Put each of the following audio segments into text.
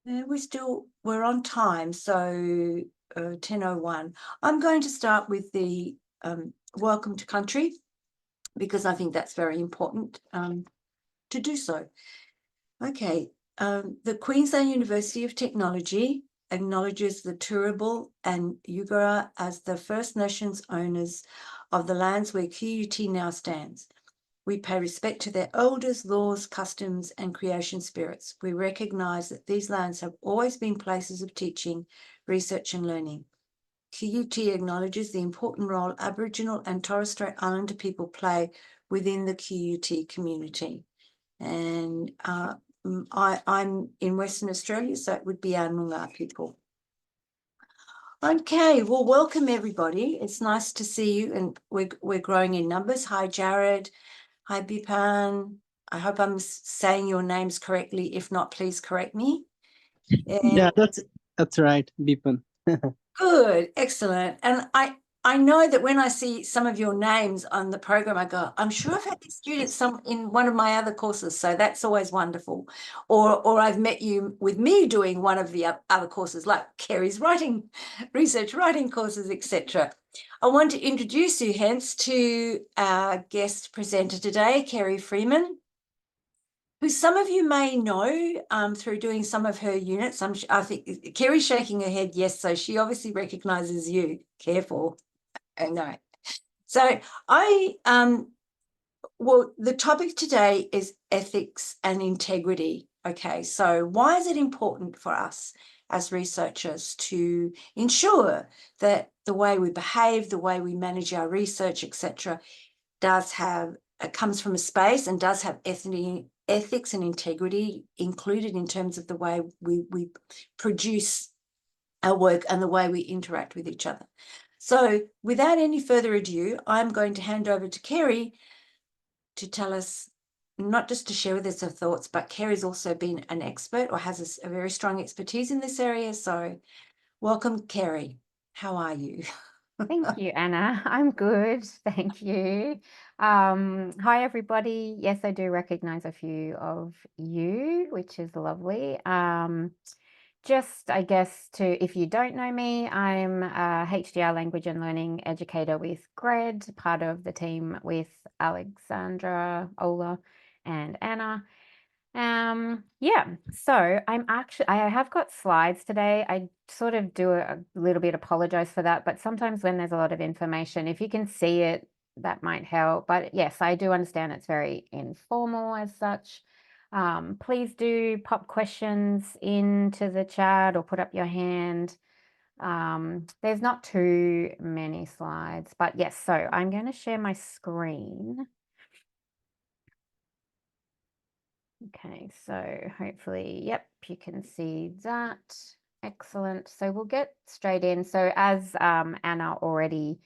Yeah, we're on time, so 10:01. I'm going to start with the welcome to country because I think that's very important to do so. Okay, the Queensland University of Technology acknowledges the Turrbal and Yugara as the First Nations owners of the lands where QUT now stands. We pay respect to their elders, laws, customs, and creation spirits. We recognise that these lands have always been places of teaching, research, and learning. QUT acknowledges the important role Aboriginal and Torres Strait Islander people play within the QUT community. And I'm in Western Australia, so it would be our Noongar people. Okay, well, welcome everybody. It's nice to see you, and we're growing in numbers. Hi, Jared. Hi, Bipan. I hope I'm saying your names correctly. If not, please correct me. Yeah, And that's right, Bipan. good, excellent. And I know that when I see some of your names on the program, I go, I'm sure I've had these students in one of my other courses, so that's always wonderful. Or I've met you with me doing one of the other courses, like Kerry's research writing courses, etc. I want to introduce you hence to our guest presenter today, Kerry Freeman, who some of you may know through doing some of her units. I think Kerry's shaking her head, yes, so she obviously recognises you. Careful. I know. So well, the topic today is ethics and integrity. Okay, so why is it important for us as researchers to ensure that the way we behave, the way we manage our research, etc., comes from a space and does have ethics and integrity included in terms of the way we produce our work and the way we interact with each other. So without any further ado, I'm going to hand over to Kerry to tell us, not just to share with us her thoughts, but Kerry's also been an expert or has a very strong expertise in this area. So welcome, Kerry. How are you? Thank you, Anna. I'm good. Thank you. Hi, everybody. Yes, I do recognize a few of you, which is lovely. Just, I guess, if you don't know me, I'm a HDR language and learning educator with eGrad, part of the team with Alexandra, Ola, and Anna. Yeah, so I have got slides today. I sort of do a little bit apologize for that, but sometimes when there's a lot of information, if you can see it, that might help. But yes, I do understand it's very informal as such. Please do pop questions into the chat or put up your hand. There's not too many slides, but yes, so I'm going to share my screen. Okay, so hopefully, yep, you can see that. Excellent. So we'll get straight in. So as Anna already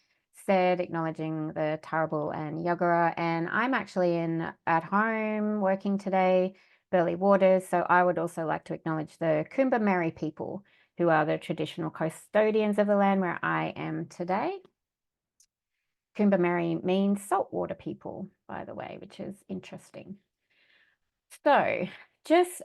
said, acknowledging the Turrbal and Yugara, and I'm actually at home working today, Burleigh Waters. So I would also like to acknowledge the Kumba people, who are the traditional custodians of the land where I am today. Kumba means saltwater people, by the way, which is interesting. So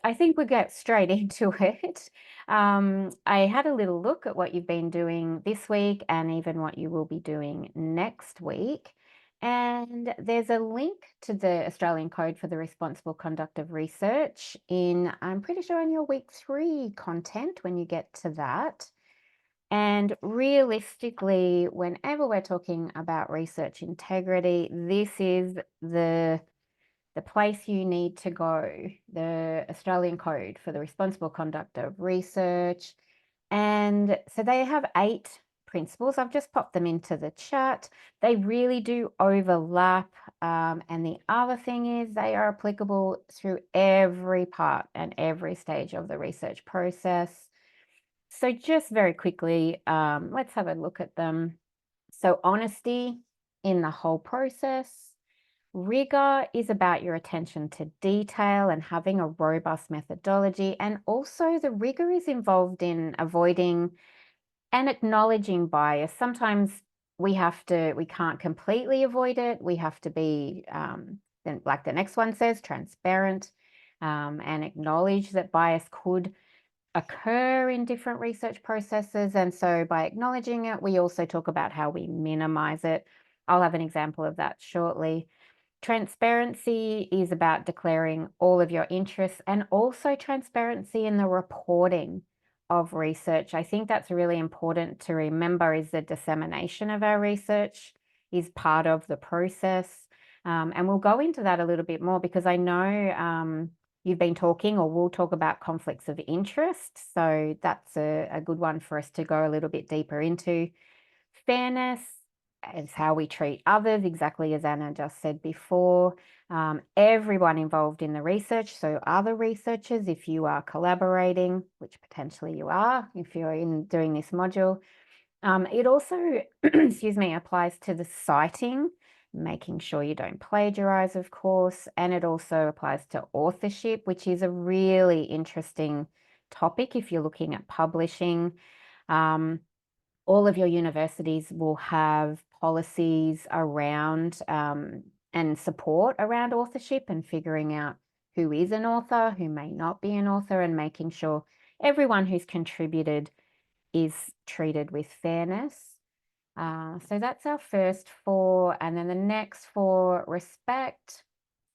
I think we'll get straight into it. I had a little look at what you've been doing this week and even what you will be doing next week. And there's a link to the Australian Code for the Responsible Conduct of Research I'm pretty sure in your week 3 content when you get to that. And realistically, whenever we're talking about research integrity, this is the place you need to go, the Australian Code for the Responsible Conduct of Research. And so they have 8 principles. I've just popped them into the chat. They really do overlap. And the other thing is they are applicable through every part and every stage of the research process. So just very quickly, let's have a look at them. So honesty in the whole process. Rigor is about your attention to detail and having a robust methodology. And also the rigor is involved in avoiding and acknowledging bias. Sometimes we can't completely avoid it. We have to be, then like the next one says, transparent, and acknowledge that bias could occur in different research processes. And so by acknowledging it, we also talk about how we minimize it. I'll have an example of that shortly. Transparency is about declaring all of your interests, and also transparency in the reporting of research. I think that's really important to remember, is the dissemination of our research is part of the process. And we'll go into that a little bit more, because I know you've been talking, or we'll talk about conflicts of interest. So that's a good one for us to go a little bit deeper into. Fairness is how we treat others, exactly as Anna just said before. Everyone involved in the research, so other researchers, if you are collaborating, which potentially you are if you're doing this module. It also, excuse me, applies to the citing, making sure you don't plagiarize, of course, and it also applies to authorship, which is a really interesting topic if you're looking at publishing. All of your universities will have policies around and support around authorship and figuring out who is an author, who may not be an author, and making sure everyone who's contributed is treated with fairness. So that's our first 4. And then the next 4, respect.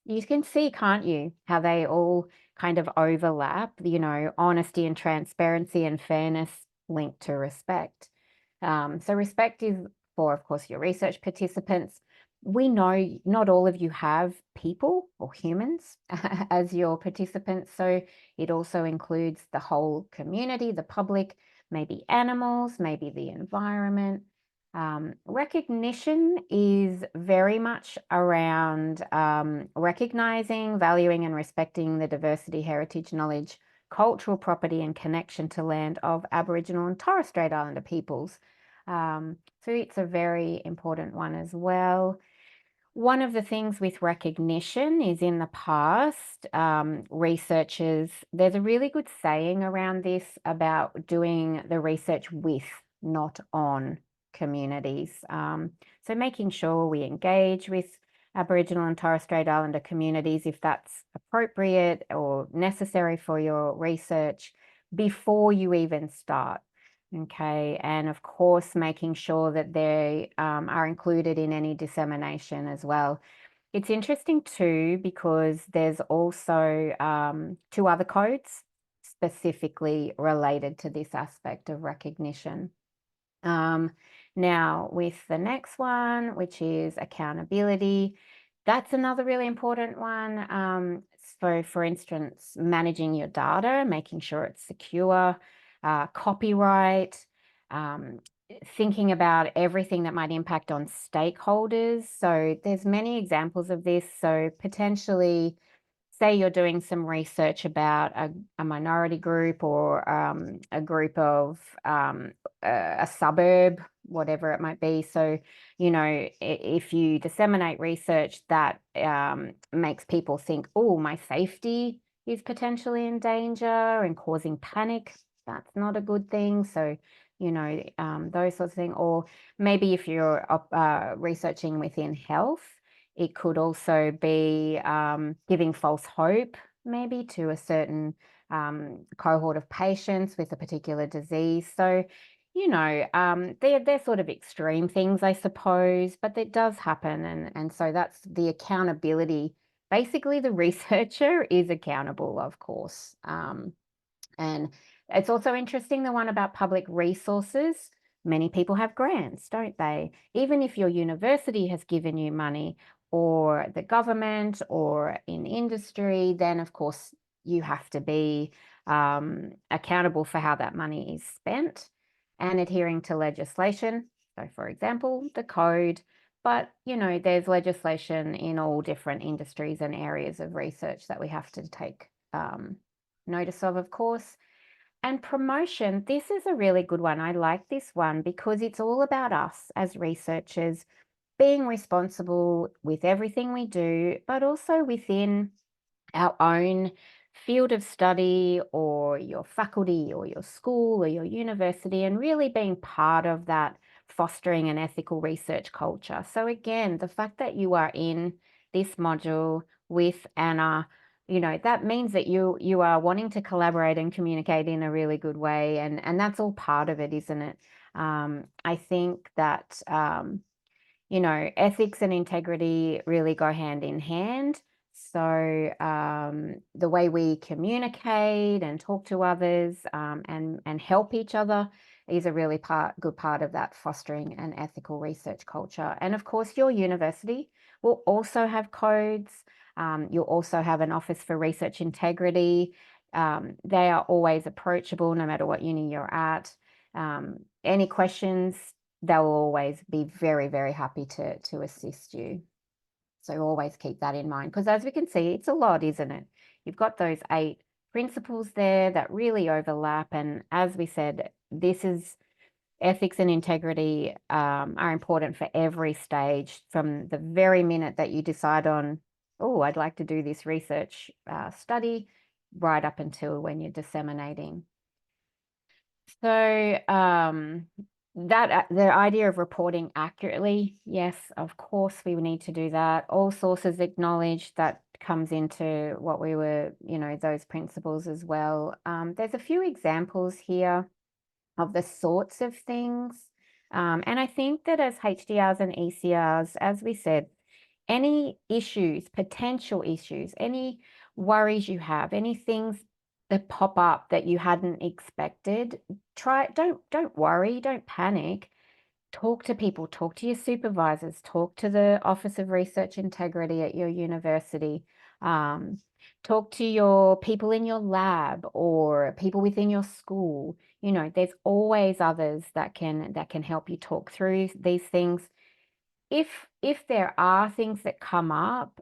You can see, can't you, how they all kind of overlap, honesty and transparency and fairness linked to respect. So respect is for, of course, your research participants. We know not all of you have people or humans as your participants, so it also includes the whole community, the public, maybe animals, maybe the environment. Recognition is very much around recognizing, valuing, and respecting the diversity, heritage, knowledge, cultural property, and connection to land of Aboriginal and Torres Strait Islander peoples. So it's a very important one as well. One of the things with recognition is, in the past, researchers, there's a really good saying around this about doing the research with, not on, communities. So making sure we engage with Aboriginal and Torres Strait Islander communities if that's appropriate or necessary for your research before you even start. Okay, and of course, making sure that they are included in any dissemination as well. It's interesting too, because there's also 2 other codes specifically related to this aspect of recognition. Now, with the next one, which is accountability, that's another really important one. So, for instance, managing your data, making sure it's secure, copyright, thinking about everything that might impact on stakeholders. So there's many examples of this. So potentially, say you're doing some research about a minority group, or a group of a suburb, whatever it might be. So, if you disseminate research that makes people think, oh, my safety is potentially in danger and causing panic, that's not a good thing. So, those sorts of things. Or maybe if you're researching within health, it could also be giving false hope, maybe, to a certain cohort of patients with a particular disease. So, they're sort of extreme things, I suppose, but it does happen. And so that's the accountability. Basically, the researcher is accountable, of course. And it's also interesting, the one about public resources. Many people have grants, don't they? Even if your university has given you money, or the government, or in industry, then of course you have to be accountable for how that money is spent and adhering to legislation. So, for example, the code. But, there's legislation in all different industries and areas of research that we have to take notice of course. And promotion, this is a really good one. I like this one because it's all about us as researchers being responsible with everything we do, but also within our own field of study, or your faculty, or your school, or your university, and really being part of that fostering an ethical research culture. So again, the fact that you are in this module with Anna, you know, that means that you are wanting to collaborate and communicate in a really good way, and that's all part of it, isn't it? I think that you know, ethics and integrity really go hand in hand. So the way we communicate and talk to others and help each other is a really good part of that fostering an ethical research culture. And of course, your university will also have codes. You'll also have an Office for Research Integrity. They are always approachable no matter what uni you're at. Any questions, they'll always be very, very happy to assist you. So always keep that in mind, because as we can see, it's a lot, isn't it? You've got those 8 principles there that really overlap. And as we said, this is ethics and integrity are important for every stage, from the very minute that you decide on, oh, I'd like to do this research study, right up until when you're disseminating. So that the idea of reporting accurately, yes, of course we need to do that. All sources acknowledged, that comes into what we were, you know, those principles as well. There's a few examples here of the sorts of things. And I think that as HDRs and ECRs, as we said, any issues, potential issues, any worries you have, any things that pop up that you hadn't expected, don't worry, don't panic. Talk to people, talk to your supervisors, talk to the Office of Research Integrity at your university, talk to your people in your lab or people within your school. You know, there's always others that can help you talk through these things. If there are things that come up,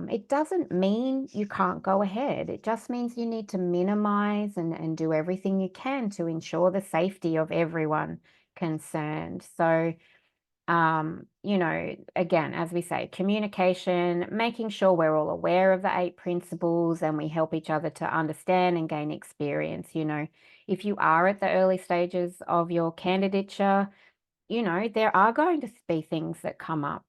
it doesn't mean you can't go ahead. It just means you need to minimize and do everything you can to ensure the safety of everyone concerned. So, you know, again, as we say, communication, making sure we're all aware of the 8 principles and we help each other to understand and gain experience. You know, if you are at the early stages of your candidature, you know, there are going to be things that come up.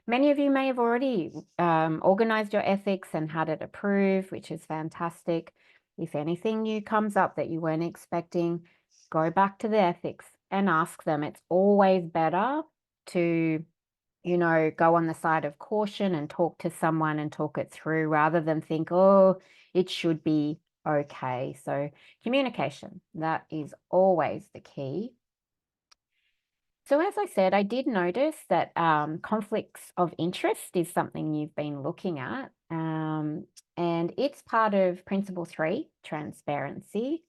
Many of you may have already organized your ethics and had it approved, which is fantastic. If anything new comes up that you weren't expecting, go back to the ethics and ask them. It's always better to, you know, go on the side of caution and talk to someone and talk it through rather than think, oh, it should be okay. So communication, that is always the key. So as I said, I did notice that conflicts of interest is something you've been looking at, and it's part of Principle 3, transparency.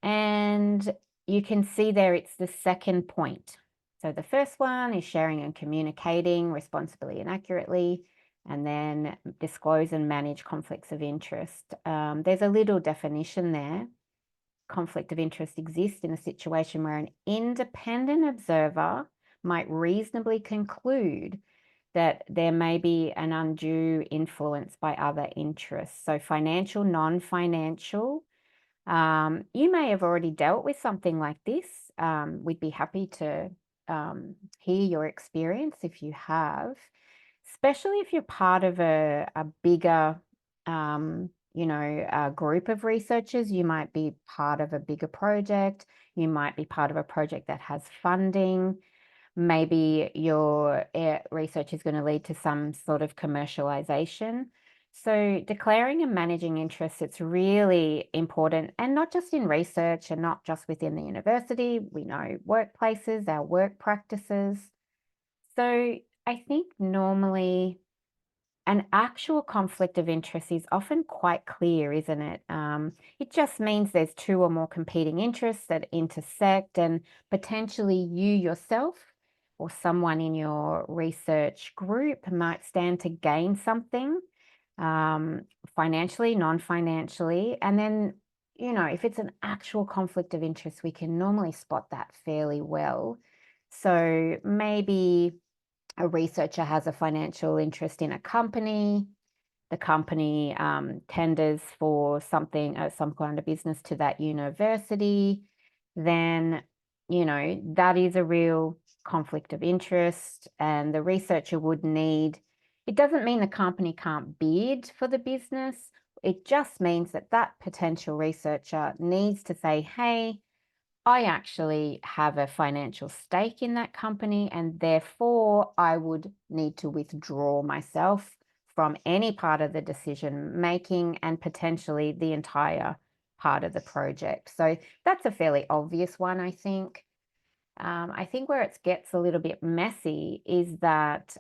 And you can see there it's the second point. So the first one is sharing and communicating responsibly and accurately, and then disclose and manage conflicts of interest. There's a little definition there. Conflict of interest exists in a situation where an independent observer might reasonably conclude that there may be an undue influence by other interests. So financial, non-financial. You may have already dealt with something like this. We'd be happy to hear your experience if you have, especially if you're part of a bigger you know, a group of researchers. You might be part of a bigger project. You might be part of a project that has funding. Maybe your research is going to lead to some sort of commercialization. So declaring and managing interests, it's really important, and not just in research and not just within the university. We know workplaces, our work practices. So I think normally an actual conflict of interest is often quite clear, isn't it? It just means there's 2 or more competing interests that intersect, and potentially you yourself or someone in your research group might stand to gain something, financially, non-financially. And then, you know, if it's an actual conflict of interest, we can normally spot that fairly well. So maybe a researcher has a financial interest in a company, the company tenders for something, some kind of business to that university, then, you know, that is a real conflict of interest, and the researcher would need, it doesn't mean the company can't bid for the business It just means that that potential researcher needs to say, hey, I actually have a financial stake in that company, and therefore I would need to withdraw myself from any part of the decision making and potentially the entire part of the project. So that's a fairly obvious one, I think. I think where it gets a little bit messy is that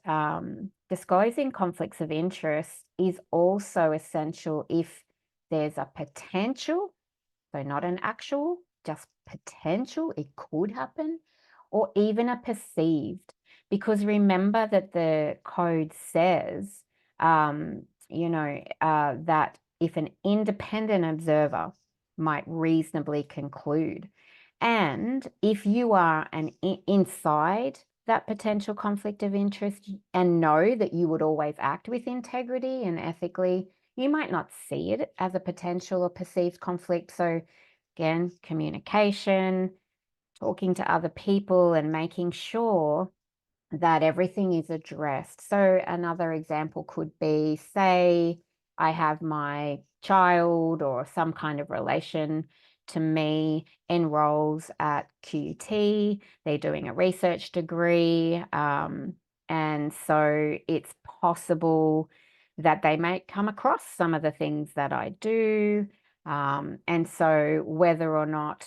disclosing conflicts of interest is also essential if there's a potential, so not an actual, just potential, it could happen, or even a perceived. Because remember that the code says, that if an independent observer might reasonably conclude, and if you are inside that potential conflict of interest and know that you would always act with integrity and ethically, you might not see it as a potential or perceived conflict. So again, communication, talking to other people and making sure that everything is addressed. So another example could be, say, I have my child or some kind of relation to me enrolls at QUT, they're doing a research degree, and so it's possible that they may come across some of the things that I do. And so whether or not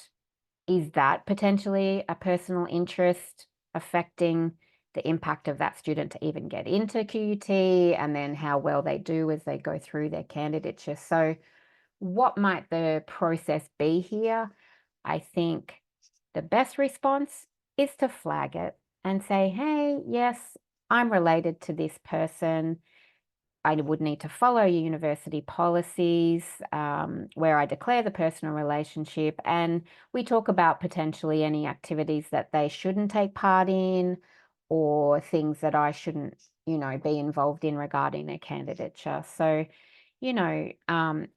is that potentially a personal interest affecting the impact of that student to even get into QUT, and then how well they do as they go through their candidature. So what might the process be here? I think the best response is to flag it and say, hey, yes, I'm related to this person. I would need to follow university policies where I declare the personal relationship, and we talk about potentially any activities that they shouldn't take part in or things that I shouldn't, be involved in regarding their candidature. So,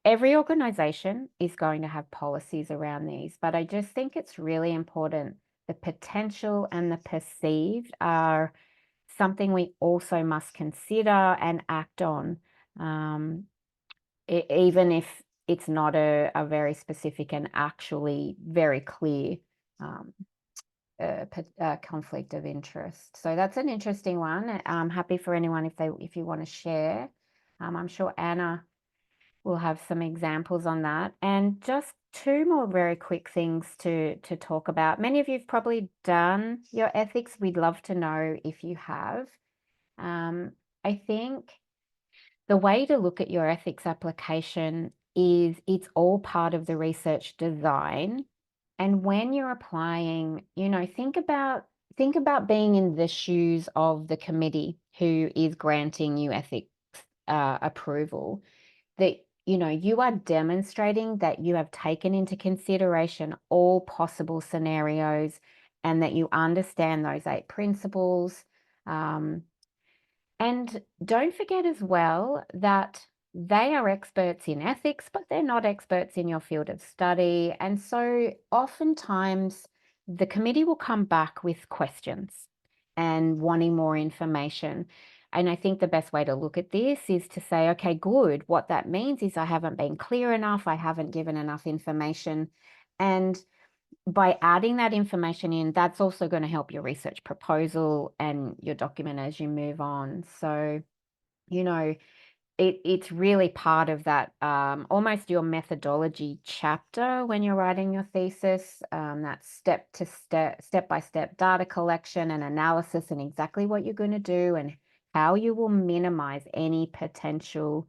every organization is going to have policies around these, but I just think it's really important. The potential and the perceived are something we also must consider and act on, even if it's not a very specific and actually very clear conflict of interest. So that's an interesting one. I'm happy for anyone if you want to share. I'm sure Anna will have some examples on that. And just two more very quick things to talk about. Many of you have probably done your ethics. We'd love to know if you have. I think the way to look at your ethics application is it's all part of the research design. And when you're applying, think about being in the shoes of the committee who is granting you ethics approval, that you are demonstrating that you have taken into consideration all possible scenarios and that you understand those 8 principles. And don't forget as well that they are experts in ethics, but they're not experts in your field of study. And so oftentimes the committee will come back with questions and wanting more information. And I think the best way to look at this is to say, okay, good. What that means is I haven't been clear enough. I haven't given enough information. And by adding that information in, that's also going to help your research proposal and your document as you move on. So, it's really part of that, almost your methodology chapter when you're writing your thesis, that step-by-step data collection and analysis and exactly what you're going to do and how you will minimize any potential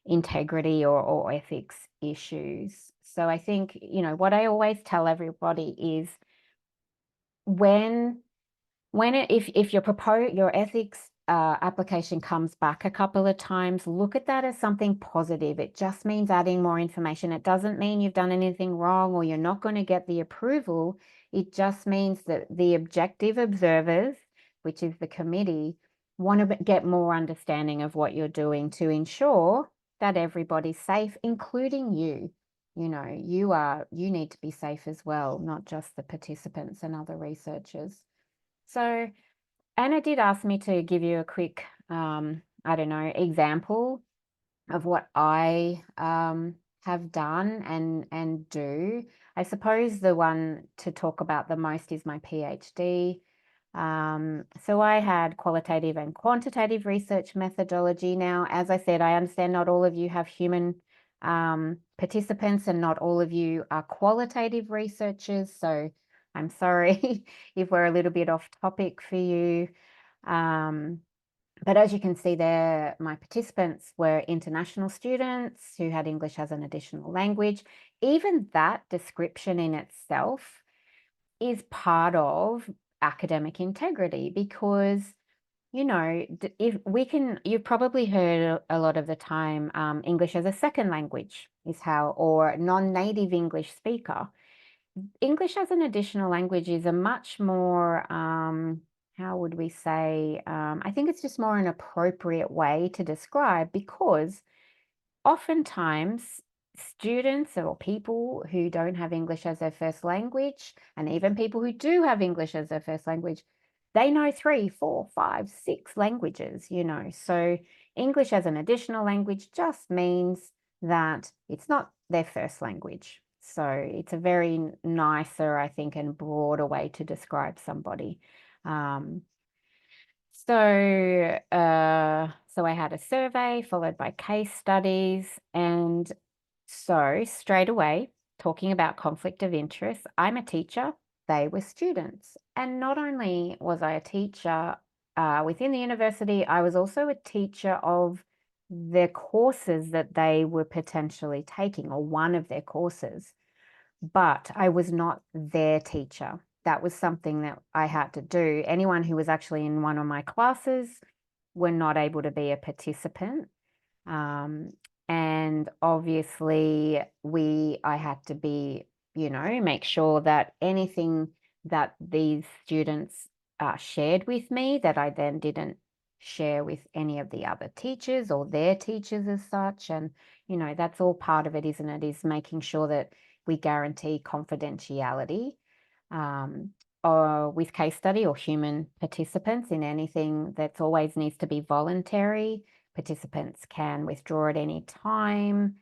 integrity or ethics issues. So I think, what I always tell everybody is if your ethics application comes back a couple of times, look at that as something positive. It just means adding more information. It doesn't mean you've done anything wrong or you're not going to get the approval. It just means that the objective observers, which is the committee, want to get more understanding of what you're doing to ensure that everybody's safe, including you. You need to be safe as well, not just the participants and other researchers. So Anna did ask me to give you a quick, example of what I have done and do. I suppose the one to talk about the most is my PhD. So I had qualitative and quantitative research methodology. Now, as I said, I understand not all of you have human participants and not all of you are qualitative researchers. So I'm sorry if we're a little bit off topic for you. But as you can see there, my participants were international students who had English as an additional language. Even that description in itself is part of academic integrity because, you know, if we can, you've probably heard a lot of the time, English as a second language is how, or non-native English speaker. English as an additional language is a much more, how would we say, I think it's just more an appropriate way to describe, because oftentimes students or people who don't have English as their first language, and even people who do have English as their first language, they know 3, 4, 5, 6 languages, you know. So English as an additional language just means that it's not their first language. So it's a very nicer, I think, and broader way to describe somebody. So I had a survey followed by case studies. And so straight away, talking about conflict of interest, I'm a teacher, they were students. And not only was I a teacher within the university, I was also a teacher of the courses that they were potentially taking, or one of their courses, but I was not their teacher. That was something that I had to do. Anyone who was actually in one of my classes were not able to be a participant. And obviously I had to be, you know, make sure that anything that these students shared with me that I then didn't share with any of the other teachers or their teachers as such. And, you know, that's all part of it, isn't it? Is making sure that we guarantee confidentiality or with case study or human participants in anything. That's always needs to be voluntary. Participants can withdraw at any time.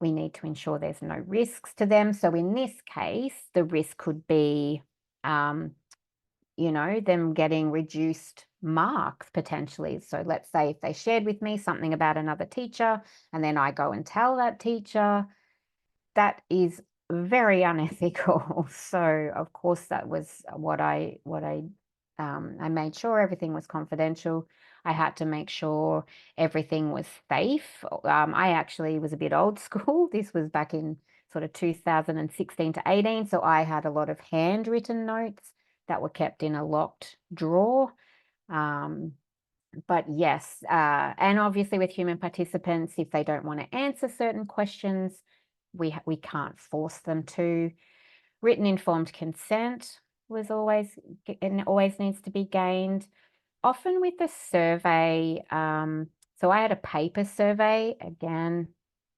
We need to ensure there's no risks to them. So in this case, the risk could be, you know, them getting reduced marks potentially. So let's say if they shared with me something about another teacher and then I go and tell that teacher, that is very unethical. So of course that was what I made sure everything was confidential. I had to make sure everything was safe. I actually was a bit old school. This was back in sort of 2016 to 18. So I had a lot of handwritten notes that were kept in a locked drawer. But yes, and obviously with human participants, if they don't want to answer certain questions, we can't force them to. Written informed consent was always needs to be gained. Often with the survey, so I had a paper survey. Again,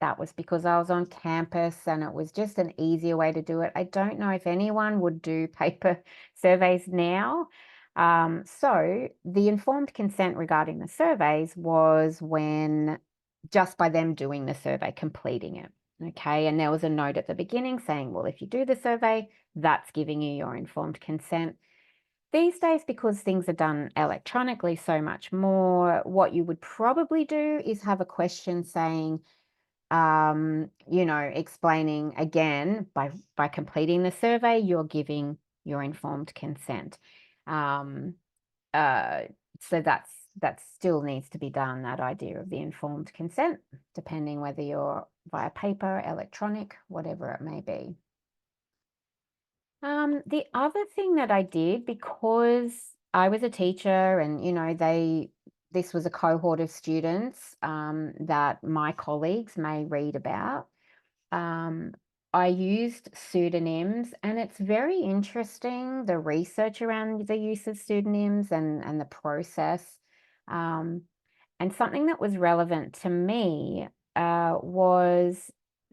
that was because I was on campus and it was just an easier way to do it. I don't know if anyone would do paper surveys now. So the informed consent regarding the surveys was when just by them doing the survey, completing it. Okay, and there was a note at the beginning saying, well, if you do the survey, that's giving you your informed consent. These days, because things are done electronically so much more, what you would probably do is have a question saying, you know, explaining again, by completing the survey, you're giving your informed consent. So that still needs to be done, that idea of the informed consent, depending whether you're via paper, electronic, whatever it may be. The other thing that I did, because I was a teacher and, you know, this was a cohort of students that my colleagues may read about, I used pseudonyms, and it's very interesting, the research around the use of pseudonyms and the process. And something that was relevant to me was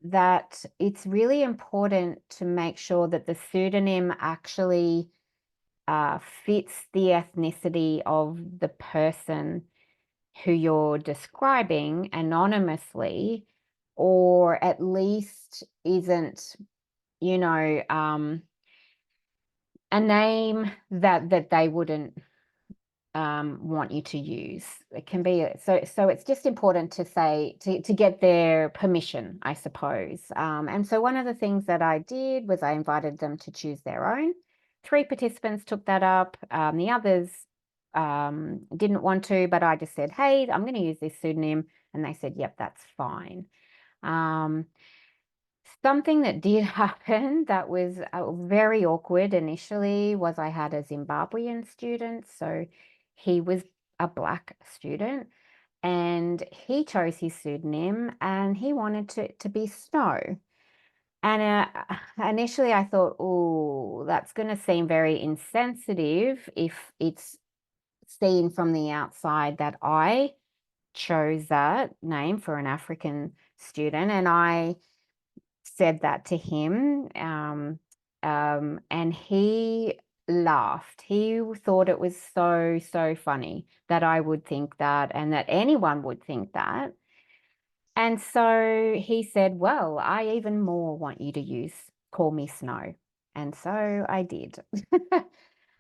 that it's really important to make sure that the pseudonym actually fits the ethnicity of the person who you're describing anonymously, or at least isn't, you know, a name that they wouldn't want you to use. It can be so it's just important to say to get their permission, I suppose. And so one of the things that I did was I invited them to choose their own. 3 participants took that up. The others didn't want to, but I just said, hey, I'm going to use this pseudonym, and they said, yep, that's fine. Something that did happen that was very awkward initially was I had a Zimbabwean student. So he was a Black student, and he chose his pseudonym, and he wanted to be Snow. And initially I thought, oh, that's going to seem very insensitive if it's seen from the outside that I chose that name for an African student. And I said that to him, and he laughed. He thought it was so funny that I would think that, and that anyone would think that. And so he said, well, I even more want you to call me Snow. And so I did.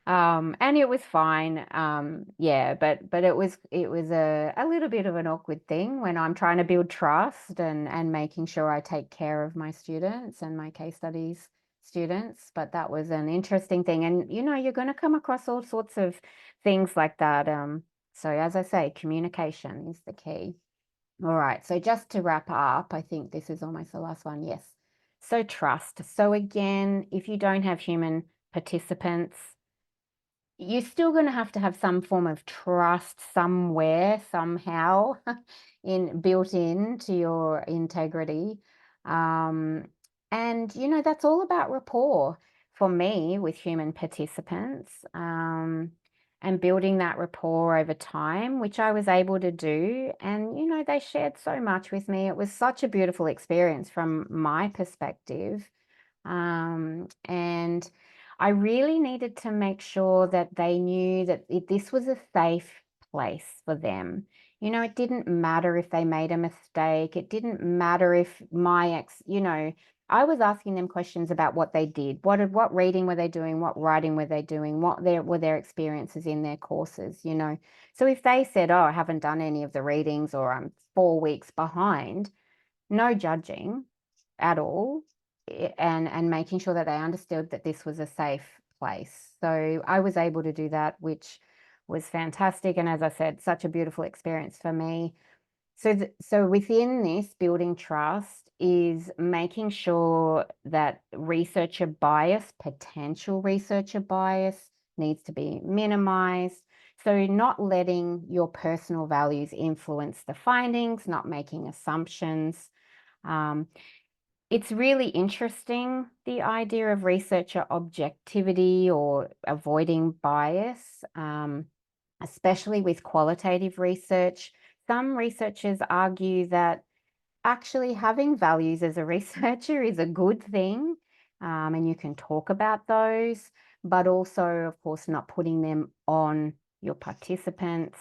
And it was fine. Yeah, but it was a little bit of an awkward thing when I'm trying to build trust and making sure I take care of my students and my case studies students. But that was an interesting thing. And you know, you're going to come across all sorts of things like that. So as I say, communication is the key. All right, so just to wrap up, I think this is almost the last one. Yes. So trust. So again, if you don't have human participants, you're still going to have some form of trust somewhere, somehow, built into your integrity. And you know, that's all about rapport for me with human participants, and building that rapport over time, which I was able to do. And you know, they shared so much with me. It was such a beautiful experience from my perspective. And I really needed to make sure that they knew that this was a safe place for them. You know, it didn't matter if they made a mistake. It didn't matter if you know, I was asking them questions about what they did. What reading were they doing? What writing were they doing? What were their experiences in their courses, you know? So if they said, oh, I haven't done any of the readings, or I'm 4 weeks behind, no judging at all, and making sure that they understood that this was a safe place. So I was able to do that, which was fantastic. And as I said, such a beautiful experience for me. So within this, building trust is making sure that potential researcher bias, needs to be minimized. So not letting your personal values influence the findings, not making assumptions. It's really interesting, the idea of researcher objectivity or avoiding bias, especially with qualitative research. Some researchers argue that actually having values as a researcher is a good thing, and you can talk about those, but also, of course, not putting them on your participants.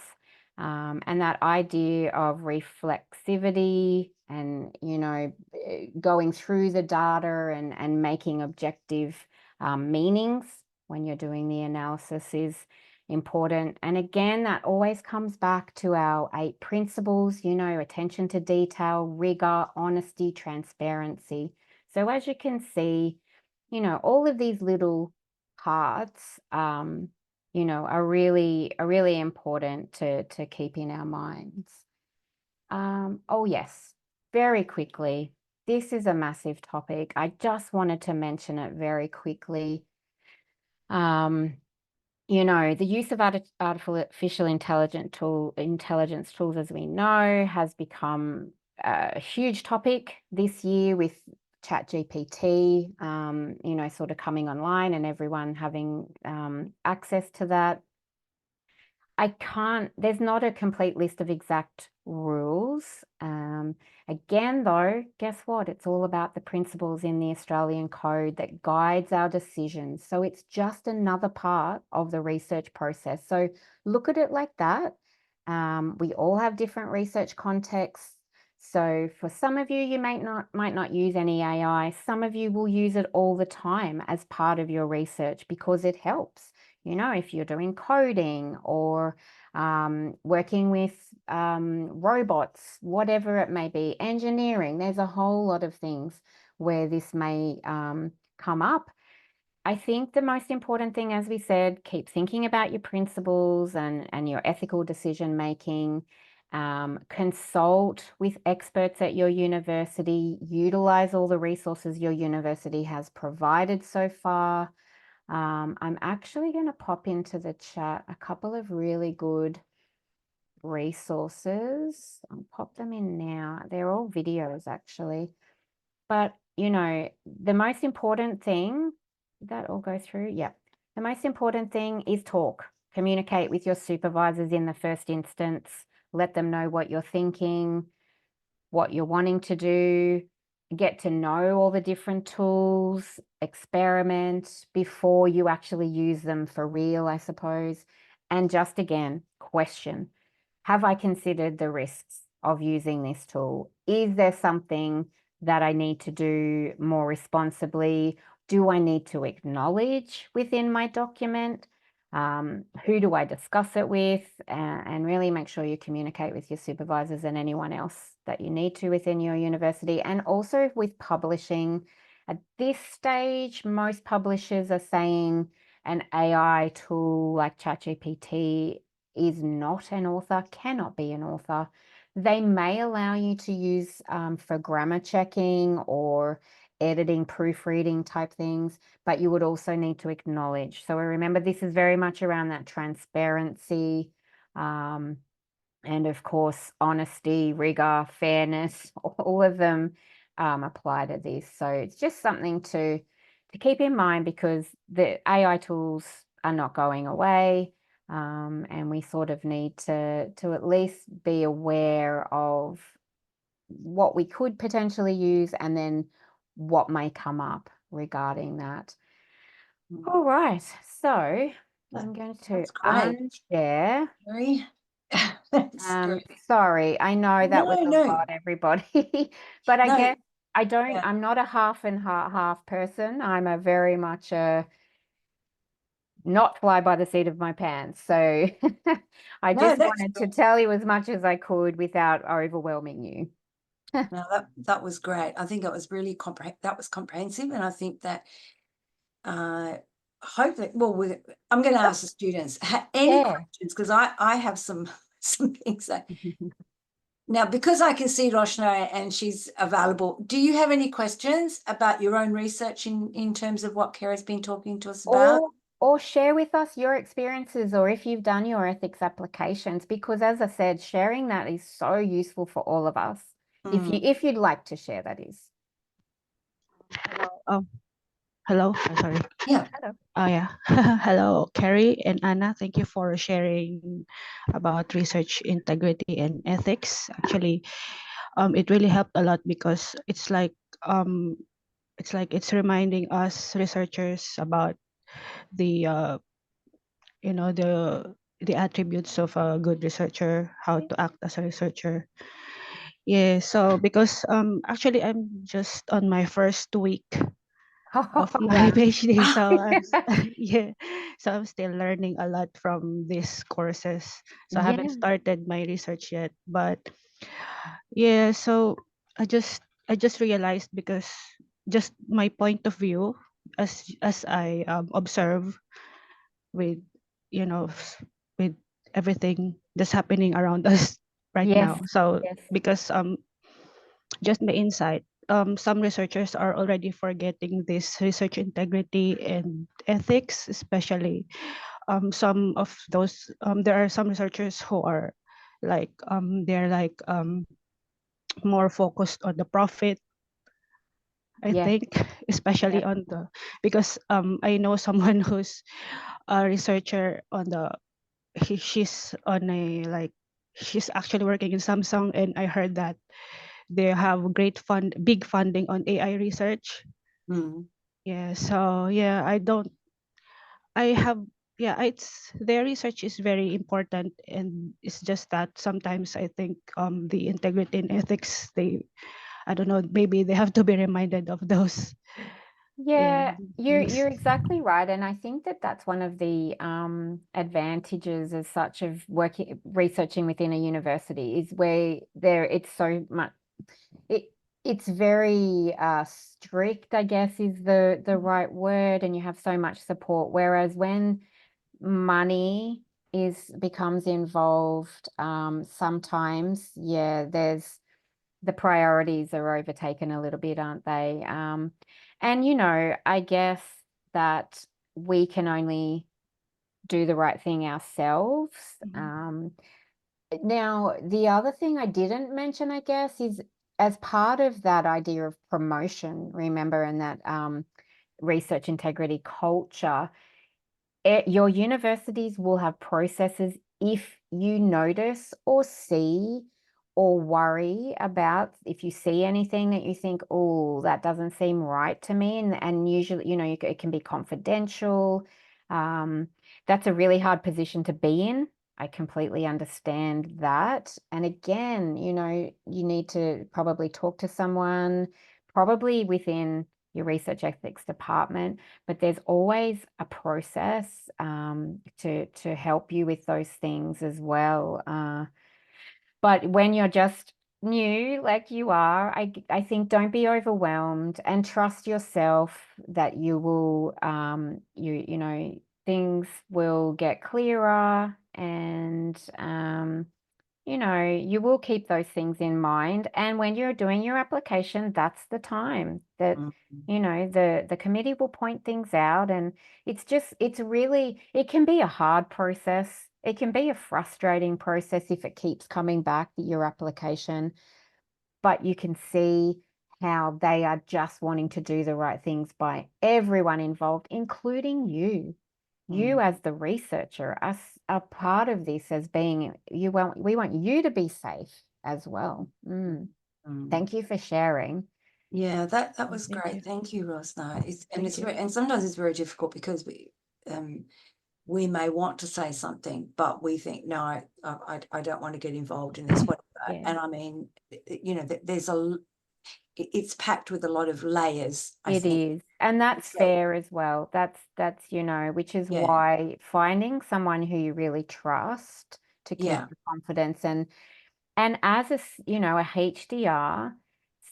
And that idea of reflexivity and, you know, going through the data and making objective meanings when you're doing the analysis is important. And again, that always comes back to our 8 principles, you know, attention to detail, rigor, honesty, transparency. So as you can see, you know, all of these little parts, you know, are really important to keep in our minds. Oh yes, very quickly, this is a massive topic. I just wanted to mention it very quickly. You know, the use of artificial intelligence tools, as we know, has become a huge topic this year with ChatGPT, you know, sort of coming online and everyone having access to that. There's not a complete list of exact rules. Again, though, guess what? It's all about the principles in the Australian Code that guides our decisions. So it's just another part of the research process. So look at it like that. We all have different research contexts. So for some of you, you might not use any AI. Some of you will use it all the time as part of your research because it helps. You know, if you're doing coding or working with robots, whatever it may be, engineering, there's a whole lot of things where this may come up. I think the most important thing, as we said, keep thinking about your principles and your ethical decision making. Consult with experts at your university. Utilize all the resources your university has provided so far. I'm actually going to pop into the chat a couple of really good resources. I'll pop them in now. They're all videos, actually. But, you know, the most important thing, did that all go through? Yeah. The most important thing is talk. Communicate with your supervisors in the first instance. Let them know what you're thinking, what you're wanting to do. Get to know all the different tools, experiment before you actually use them for real, I suppose. And just again, question. Have I considered the risks of using this tool? Is there something that I need to do more responsibly? Do I need to acknowledge within my document? Who do I discuss it with? And really make sure you communicate with your supervisors and anyone else that you need to within your university. And also with publishing, at this stage, most publishers are saying an AI tool like ChatGPT is not an author, cannot be an author. They may allow you to use for grammar checking or editing, proofreading type things, but you would also need to acknowledge. So remember, this is very much around that transparency and of course, honesty, rigor, fairness, all of them apply to this. So it's just something to keep in mind because the AI tools are not going away. And we sort of need to at least be aware of what we could potentially use and then what may come up regarding that. All right, so I'm going to That's great. unshare. Very, that's great. Sorry, I know that was a No, lot, everybody, but I no, guess yeah. I'm not a half and half person. I'm a very much a not fly by the seat of my pants. So I No, just that's wanted to good. tell you as much as I could without overwhelming you. No, that was great. I think it was really comprehensive, and I think that hopefully, I'm going to ask the students any Yeah. questions because I have some things that now because I can see Roshna and she's available. Do you have any questions about your own research in terms of what Kara's been talking to us about? Or share with us your experiences or if you've done your ethics applications, because as I said, sharing that is so useful for all of us. If you'd like to share, that is. Hello. Sorry. Yeah. Hello. Oh yeah. Hello, Carrie and Anna. Thank you for sharing about research integrity and ethics. Actually, it really helped a lot because it's reminding us researchers about the the attributes of a good researcher, how to act as a researcher. Yeah. So because actually I'm just on my first week of my Wow. PhD. So yeah, so I'm still learning a lot from these courses. So I haven't Yeah. started my research yet, but yeah. So I just realized because just my point of view as I observe with with everything that's happening around us right Yes. now. So Yes. because just my insight. Some researchers are already forgetting this research integrity and ethics, especially some of those. There are some researchers who are they're more focused on the profit. I Yeah. think, especially Yep. on the because I know someone who's a researcher on she's on she's actually working in Samsung, and I heard that they have big funding on AI research. Mm. Yeah, so yeah, I don't I have yeah, it's their research is very important, and it's just that sometimes I think the integrity and ethics, they, I don't know, maybe they have to be reminded of those. Yeah, you're things. you're exactly right, and I think that that's one of the advantages as such of working researching within a university is where it's so much it it's very strict, I guess is the right word, and you have so much support. Whereas when money becomes involved, sometimes, yeah, there's the priorities are overtaken a little bit, aren't they? And I guess that we can only do the right thing ourselves. Now, the other thing I didn't mention, I guess, is as part of that idea of promotion, remember, in that research integrity culture, your universities will have processes if you notice or see or worry about, if you see anything that you think, oh, that doesn't seem right to me, and usually, it can be confidential. That's a really hard position to be in. I completely understand that. And again, you need to probably talk to someone, probably within your research ethics department, but there's always a process to help you with those things as well. But when you're just new, like you are, I think don't be overwhelmed and trust yourself that you will, things will get clearer, and you will keep those things in mind. And when you're doing your application, that's the time that, the committee will point things out. And it can be a hard process. It can be a frustrating process if it keeps coming back, your application, but you can see how they are just wanting to do the right things by everyone involved, including you. You as the researcher, us are part of this as being we want you to be safe as well. Thank you for sharing. Yeah, that was Thank great. you. Thank you, Rosna. And Thank it's you. and sometimes it's very difficult because we may want to say something, but we think, no, I don't want to get involved in this, whatever. Yeah. And I mean, there's it's packed with a lot of layers, I It think. is. And that's So, fair as well. That's which is Yeah. why finding someone who you really trust to keep Yeah. your confidence, and as a HDR,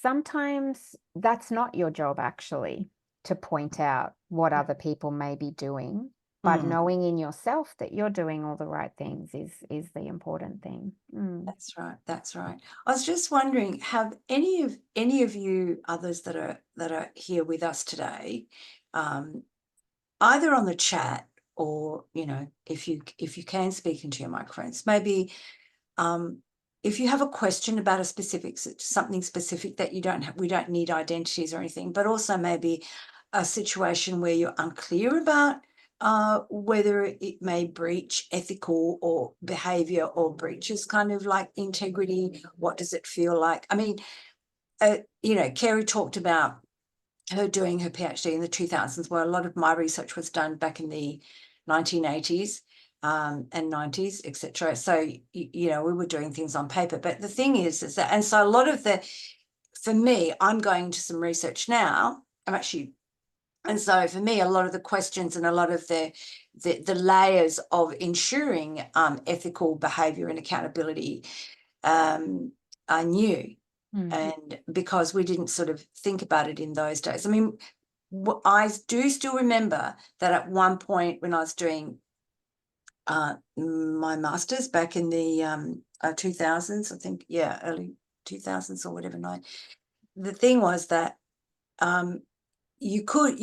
sometimes that's not your job actually to point out what other people may be doing, but knowing in yourself that you're doing all the right things is the important thing. That's right. That's right. I was just wondering, have any of you others that are here with us today, either on the chat or, if you can speak into your microphones, maybe if you have a question about something specific that we don't need identities or anything, but also maybe a situation where you're unclear about whether it may breach ethical or behavior or breaches kind of like integrity. What does it feel like? I mean, Kerry talked about her doing her PhD in the 2000s, where a lot of my research was done back in the 1980s and 90s, etc. So, we were doing things on paper. But the thing is that, and so a lot of for me, I'm going to some research now. And so for me, a lot of the questions and a lot of the layers of ensuring ethical behavior and accountability are new. And because we didn't sort of think about it in those days. I mean, I do still remember that at one point when I was doing my master's back in the 2000s, I think, early 2000s or whatever. The thing was that you could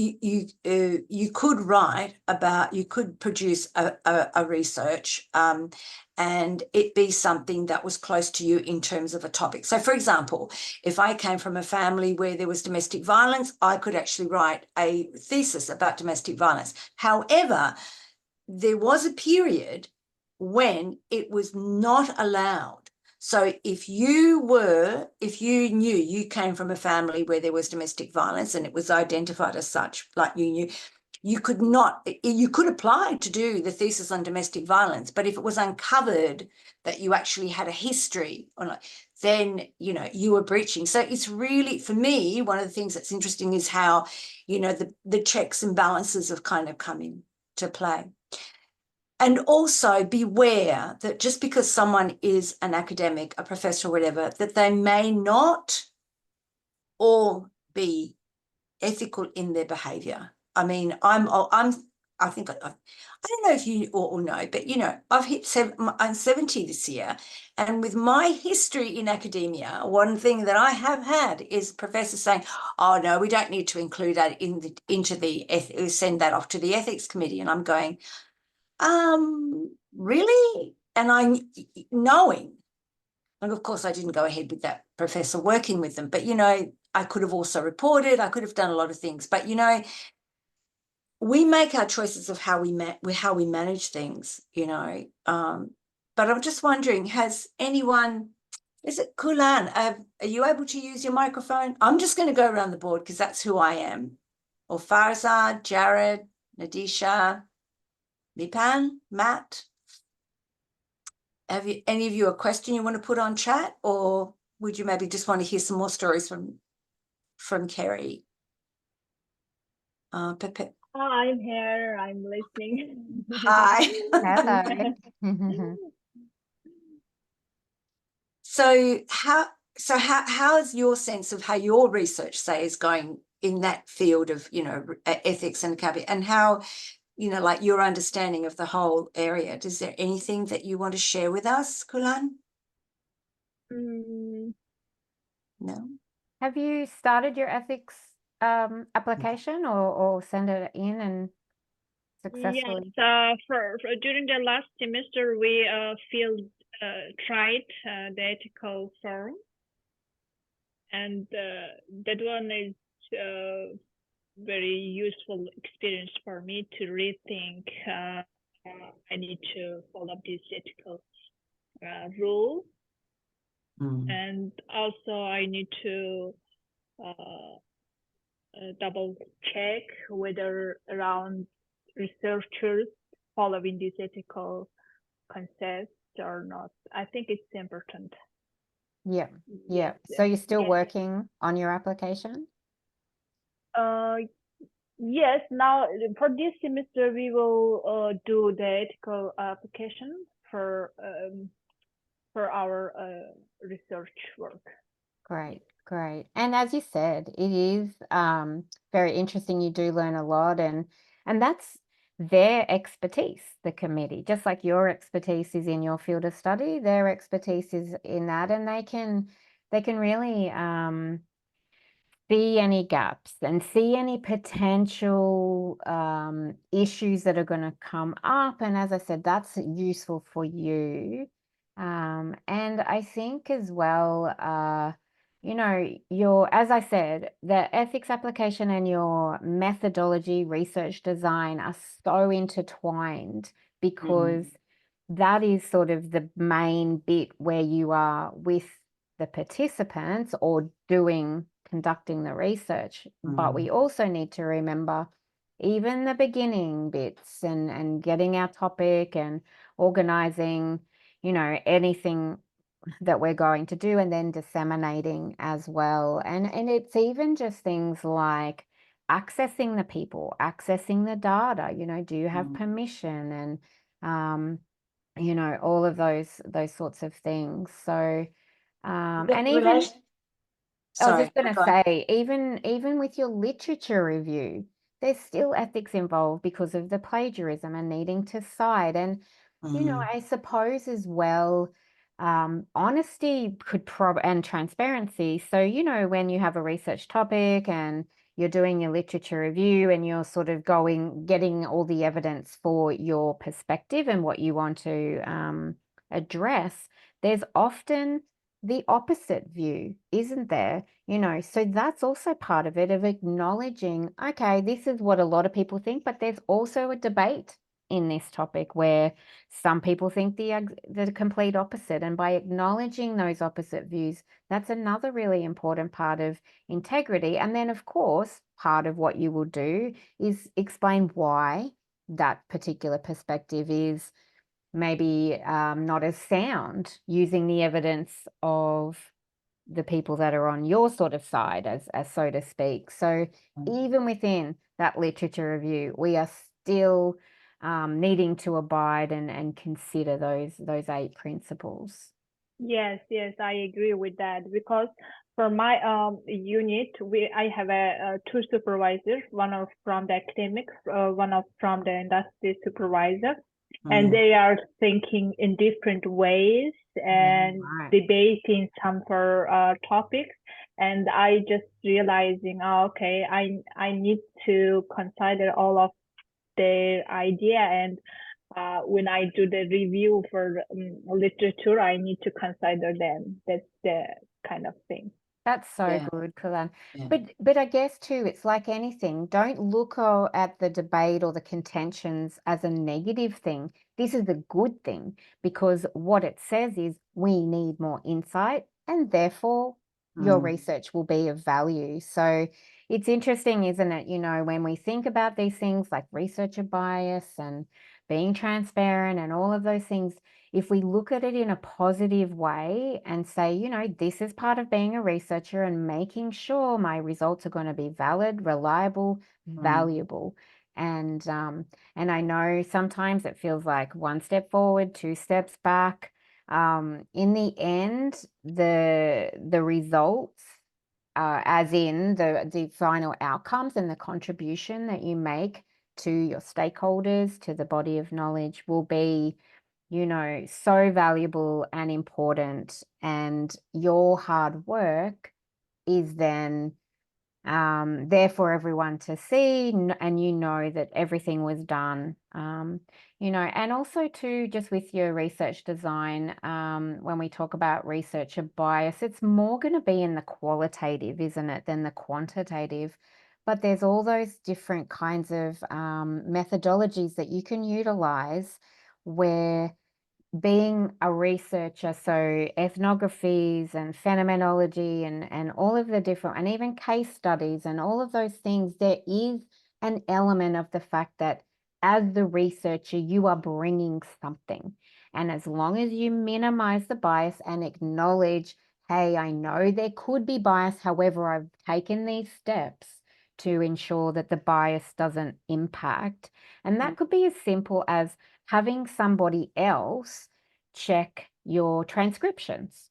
produce a research and it be something that was close to you in terms of a topic. So, for example, if I came from a family where there was domestic violence, I could actually write a thesis about domestic violence. However, there was a period when it was not allowed. So if you knew you came from a family where there was domestic violence and it was identified as such, like you knew, you could not, you could apply to do the thesis on domestic violence, but if it was uncovered that you actually had a history or not, then, you know, you were breaching. So it's really, for me, one of the things that's interesting is how, you know, the checks and balances have kind of come into play. And also beware that just because someone is an academic, a professor, or whatever, that they may not all be ethical in their behavior. I mean, I think I don't know if you all know, but you know, I'm 70 this year, and with my history in academia, one thing that I have had is professors saying, "Oh no, we don't need to include that send that off to the ethics committee," and I'm going, really? And knowing, and of course I didn't go ahead with that professor working with them, but you know, I could have also reported, I could have done a lot of things, but you know, we make our choices of how we manage things, you know. But I'm just wondering, has anyone, is it Kulan, are you able to use your microphone? I'm just going to go around the board because that's who I am. Or Farzad, Jared, Nadisha, Mipan, Matt. Have you, any of you, a question you want to put on chat, or would you maybe just want to hear some more stories from Kerry? Pepe. I'm here. I'm listening. Hi. Hello. So how's your sense of how your research, say, is going in that field of, you know, ethics and cabinet, and how, you know, like your understanding of the whole area? Is there anything that you want to share with us, Kulan? Mm, No. Have you started your ethics application or send it in and yes, successfully? for during the last semester, we tried the ethical forum, and that one is very useful experience for me to rethink. I need to follow this ethical rule, and also I need to double check whether around researchers following these ethical concepts or not. I think it's important. Yeah. Yes. So you're still Yes. working on your application? Yes. Now for this semester, we will do the ethical application for our research work. Great. And as you said, it is very interesting. You do learn a lot, and that's their expertise, the committee. Just like your expertise is in your field of study, their expertise is in that, and they can really see any gaps and see any potential issues that are going to come up. And as I said, that's useful for you. And I think as well, you know, as I said, the ethics application and your methodology, research design are so intertwined, because that is sort of the main bit where you are with the participants or conducting the research. But we also need to remember even the beginning bits and getting our topic and organizing, you know, anything that we're going to do, and then disseminating as well. And it's even just things like accessing the people, accessing the data, you know, do you have permission, and you know, all of those sorts of things. So and even I was just going to say, even with your literature review, there's still ethics involved because of the plagiarism and needing to cite. And, you know, I suppose as well, honesty and transparency. So, you know, when you have a research topic and you're doing your literature review and you're sort of getting all the evidence for your perspective and what you want to address, there's often the opposite view, isn't there? You know, so that's also part of it, of acknowledging, okay, this is what a lot of people think, but there's also a debate in this topic where some people think the complete opposite. And by acknowledging those opposite views, that's another really important part of integrity. And then, of course, part of what you will do is explain why that particular perspective is maybe not as sound, using the evidence of the people that are on your sort of side, as so to speak. So even within that literature review, we are still needing to abide and consider those 8 principles. Yes, I agree with that, because for my unit, I have a 2 supervisors, one of from the academics, one of from the industry supervisor, and they are thinking in different ways and Right. debating some for topics. And I just realizing, okay, I need to consider all of their idea, and when I do the review for literature, I need to consider them. That's the kind of thing. That's so Yeah. good, Kalan. Yeah. But I guess too, it's like anything. Don't look at the debate or the contentions as a negative thing. This is a good thing, because what it says is we need more insight, and therefore your research will be of value. So it's interesting, isn't it? You know, when we think about these things like researcher bias and being transparent and all of those things, if we look at it in a positive way and say, you know, this is part of being a researcher and making sure my results are going to be valid, reliable, valuable. And I know sometimes it feels like 1 step forward, 2 steps back. In the end, the results, as in the final outcomes and the contribution that you make to your stakeholders, to the body of knowledge, will be, you know, so valuable and important. And your hard work is then there for everyone to see, and you know that everything was done. You know, and also too, just with your research design, when we talk about researcher bias, it's more going to be in the qualitative, isn't it, than the quantitative. But there's all those different kinds of methodologies that you can utilize, where being a researcher, so ethnographies and phenomenology and all of the different, and even case studies and all of those things, there is an element of the fact that as the researcher, you are bringing something. And as long as you minimize the bias and acknowledge, hey, I know there could be bias, however, I've taken these steps to ensure that the bias doesn't impact. And that could be as simple as having somebody else check your transcriptions,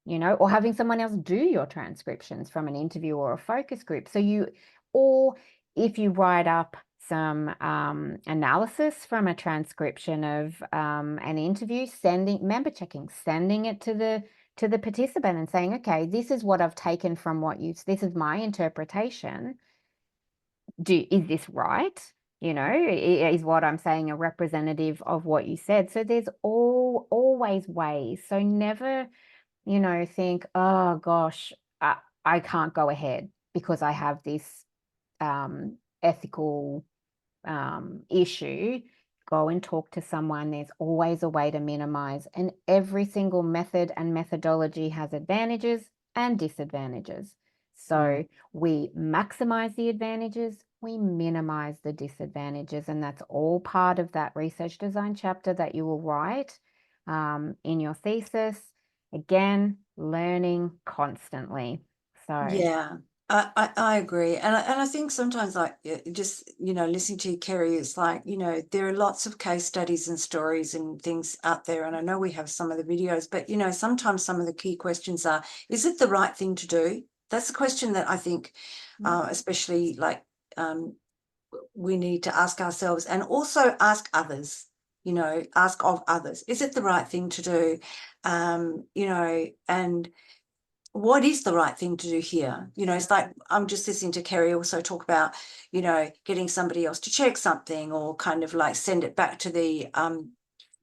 you know, or having someone else do your transcriptions from an interview or a focus group. So or if you write up some analysis from a transcription of an interview, member checking, sending it to the participant and saying, okay, this is what I've taken from this is my interpretation. Is this right? You know, is what I'm saying a representative of what you said? So there's always ways. So never, you know, think, oh gosh, I can't go ahead because I have this ethical issue. Go and talk to someone. There's always a way to minimize, and every single method and methodology has advantages and disadvantages. So we maximize the advantages, we minimize the disadvantages, and that's all part of that research design chapter that you will write in your thesis. Again, learning constantly. So Yeah, I agree. And I think sometimes, like, just, you know, listening to you, Kerry, it's like, you know, there are lots of case studies and stories and things out there. And I know we have some of the videos, but, you know, sometimes some of the key questions are, is it the right thing to do? That's the question that I think, especially like, we need to ask ourselves, and also ask others, you know, ask of others, is it the right thing to do? You know, and what is the right thing to do here? You know, it's like, I'm just listening to Kerry also talk about, you know, getting somebody else to check something, or kind of like send it back to the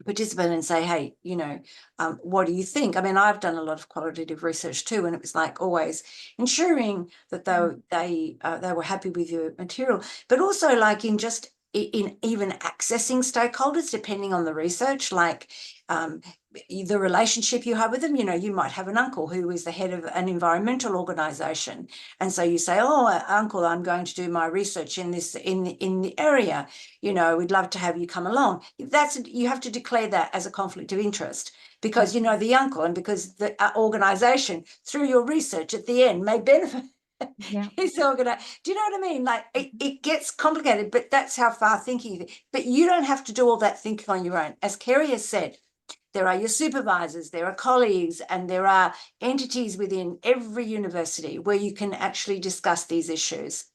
participant and say, hey, you know, what do you think? I mean, I've done a lot of qualitative research too, and it was like always ensuring that they were happy with your material, but also like in just in even accessing stakeholders, depending on the research, like the relationship you have with them. You know, you might have an uncle who is the head of an environmental organization. And so you say, oh, uncle, I'm going to do my research in this, in the area, you know, we'd love to have you come along. You have to declare that as a conflict of interest, because you know the uncle, and because the organization through your research at the end may benefit. Yeah. His organization. Do you know what I mean? Like it gets complicated, but that's how far thinking. But you don't have to do all that thinking on your own. As Kerry has said, there are your supervisors, there are colleagues, and there are entities within every university where you can actually discuss these issues.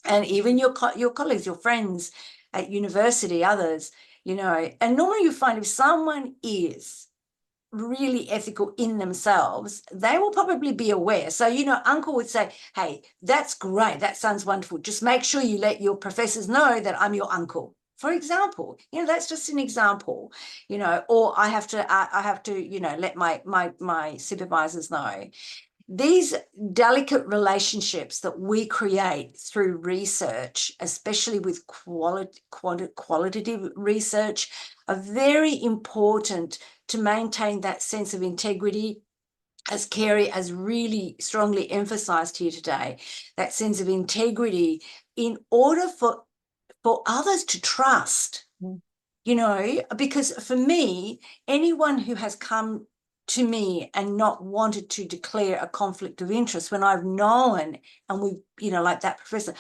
And even your colleagues, your friends at university, others, you know. And normally you find if someone is really ethical in themselves, they will probably be aware. So, you know, uncle would say, hey, that's great, that sounds wonderful, just make sure you let your professors know that I'm your uncle, for example. You know, that's just an example, you know. Or I have to you know, let my supervisors know. These delicate relationships that we create through research, especially with qualitative research, are very important to maintain that sense of integrity, as Kerry has really strongly emphasised here today, that sense of integrity, in order for others to trust. You know, because for me, anyone who has come to me and not wanted to declare a conflict of interest when I've known, and we, you know, like that professor,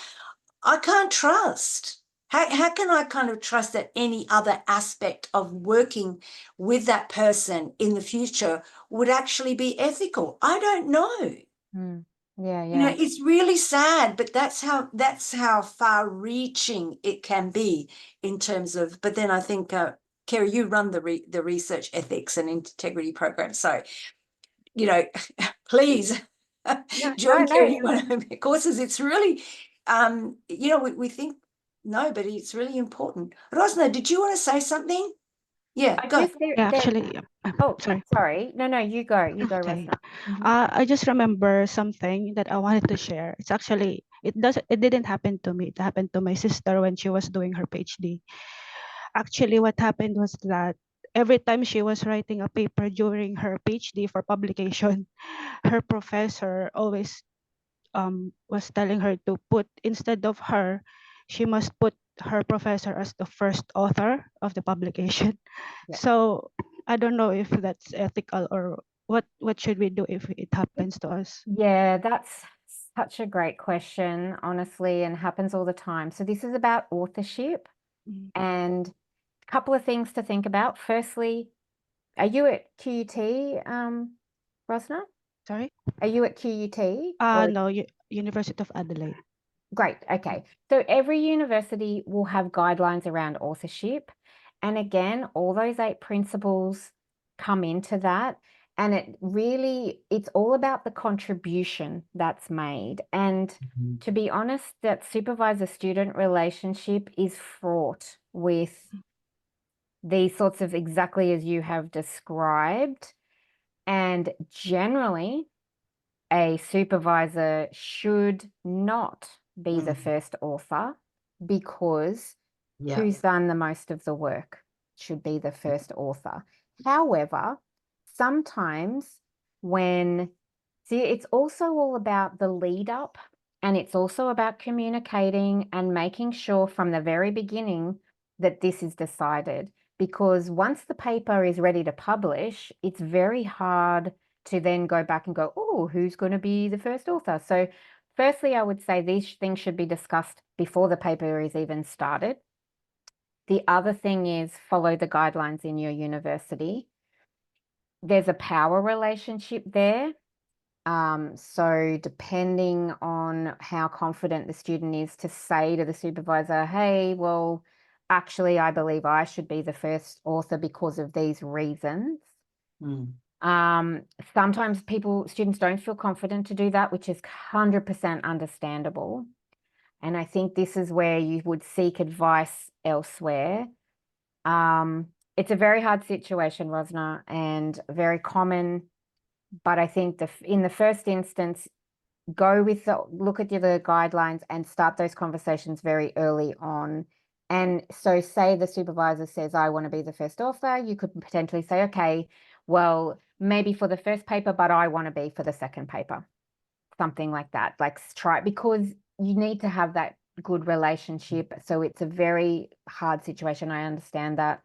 I can't trust. How can I kind of trust that any other aspect of working with that person in the future would actually be ethical? I don't know. Yeah, You know, yeah. it's really sad, but that's how far-reaching it can be in terms of. But then I think, Kerry, you run the research ethics and integrity program, so you know, please join Kerry in one of her courses. It's really, you know, we think no, but it's really important. Rosna, did you want to say something? Yeah, I go. just Yeah, actually, oh, sorry. sorry. No, you go, Okay. Rosna. I just remember something that I wanted to share. It's actually, it didn't happen to me. It happened to my sister when she was doing her PhD. Actually, what happened was that every time she was writing a paper during her PhD for publication, her professor always was telling her to put, instead of her, she must put her professor as the first author of the publication. Yeah. So I don't know if that's ethical, or what should we do if it happens to us? Yeah, that's such a great question, honestly, and happens all the time. So this is about authorship, and a couple of things to think about. Firstly, are you at QUT, Rosna? Sorry? Are you at QUT? Or No, University of Adelaide. great. Okay. So every university will have guidelines around authorship. And again, all those 8 principles come into that. And it's all about the contribution that's made. And to be honest, that supervisor-student relationship is fraught with these sorts of, exactly as you have described. And generally, a supervisor should not be the first author, because who's done the most of the work should be the first author. However, sometimes it's also all about the lead up, and it's also about communicating and making sure from the very beginning that this is decided. Because once the paper is ready to publish, it's very hard to then go back and go, oh, who's going to be the first author? So firstly, I would say these things should be discussed before the paper is even started. The other thing is follow the guidelines in your university. There's a power relationship there. So depending on how confident the student is to say to the supervisor, hey, well, actually, I believe I should be the first author because of these reasons. Sometimes students don't feel confident to do that, which is 100% understandable. And I think this is where you would seek advice elsewhere. It's a very hard situation, Rosna, and very common. But I think in the first instance, look at the guidelines and start those conversations very early on. And so say the supervisor says, I want to be the first author, you could potentially say, okay, well, maybe for the first paper, but I want to be for the second paper. Something like that, like try, because you need to have that good relationship. So it's a very hard situation. I understand that.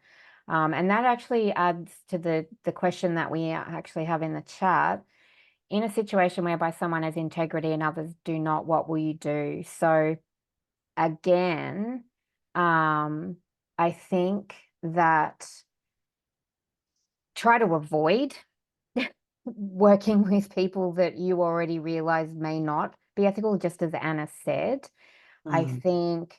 And that actually adds to the question that we actually have in the chat. In a situation whereby someone has integrity and others do not, what will you do? So again, I think that try to avoid working with people that you already realize may not be ethical, just as Anna said. I think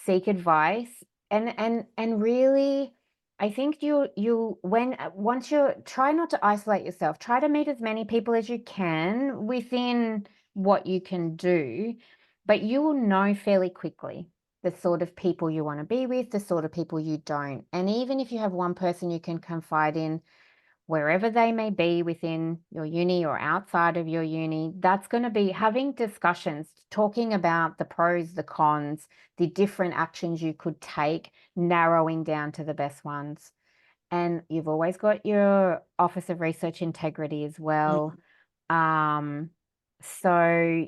seek advice and really, I think once you try not to isolate yourself, try to meet as many people as you can within what you can do, but you will know fairly quickly the sort of people you want to be with, the sort of people you don't. And even if you have one person you can confide in, wherever they may be within your uni or outside of your uni, that's going to be having discussions, talking about the pros, the cons, the different actions you could take, narrowing down to the best ones. And you've always got your Office of Research Integrity as well. So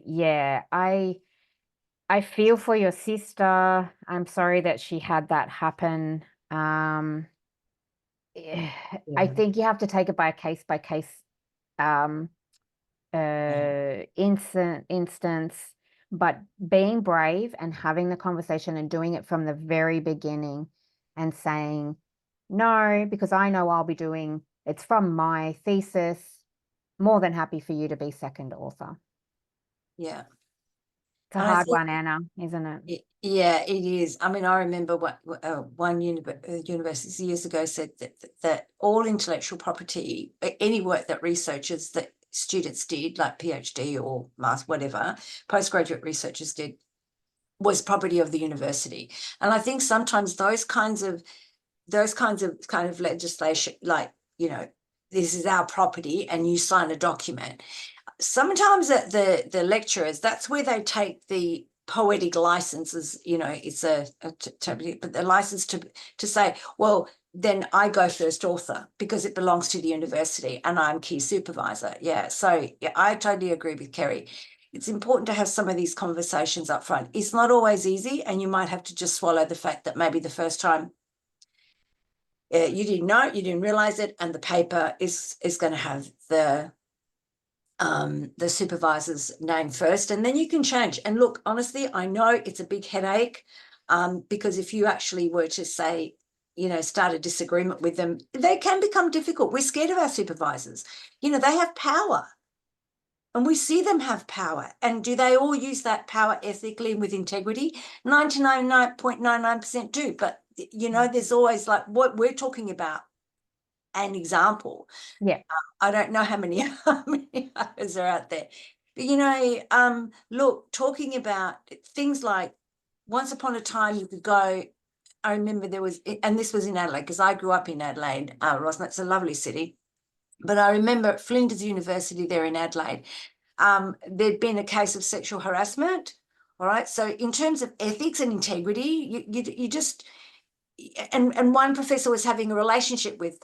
yeah, I feel for your sister. I'm sorry that she had that happen. I think you have to take it by case instance, but being brave and having the conversation and doing it from the very beginning and saying, no, because I know I'll be doing, it's from my thesis, more than happy for you to be second author. Yeah. It's a hard one, Anna, isn't it? Yeah, it is. I mean, I remember one university years ago said that all intellectual property, any work that researchers, that students did, like PhD or master, whatever, postgraduate researchers did, was property of the university. And I think sometimes those kinds of legislation, like, you know, this is our property and you sign a document. Sometimes the lecturers, that's where they take the poetic licenses, you know, it's but the license to say, well, then I go first author because it belongs to the university and I'm key supervisor. Yeah, so yeah, I totally agree with Kerry. It's important to have some of these conversations up front. It's not always easy, and you might have to just swallow the fact that maybe the first time you didn't know, you didn't realize it, and the paper is going to have the supervisor's name first, and then you can change. And look, honestly, I know it's a big headache, because if you actually were to say, you know, start a disagreement with them, they can become difficult. We're scared of our supervisors. You know, they have power. And we see them have power. And do they all use that power ethically and with integrity? 99.99% do. But, you know, there's always, like, what we're talking about, an example. Yeah. I don't know how many others are out there. But, you know, look, talking about things like once upon a time you could go, I remember there was, and this was in Adelaide, because I grew up in Adelaide, Rosna, it's a lovely city. But I remember at Flinders University there in Adelaide, there'd been a case of sexual harassment. All right. So in terms of ethics and integrity, you just, and one professor was having a relationship with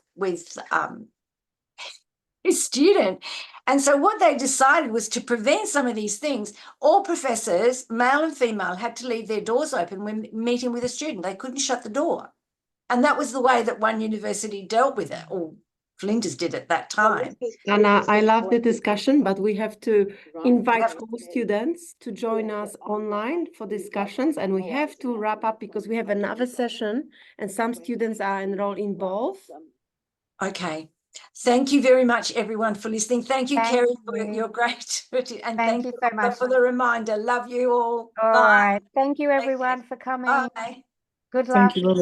his student. And so what they decided was to prevent some of these things. All professors, male and female, had to leave their doors open when meeting with a student. They couldn't shut the door. And that was the way that one university dealt with it, or Flinders did at that time. Anna, I love the discussion, but we have to invite all students to join us online for discussions, and we have to wrap up because we have another session and some students are enrolled in both. Okay. Thank you very much, everyone, for listening. Thank you, Kerry, for your great, and Thank you so much for the reminder. Love you all. All Bye. right. Thank you, everyone, for coming. Bye. Good luck. Thank you.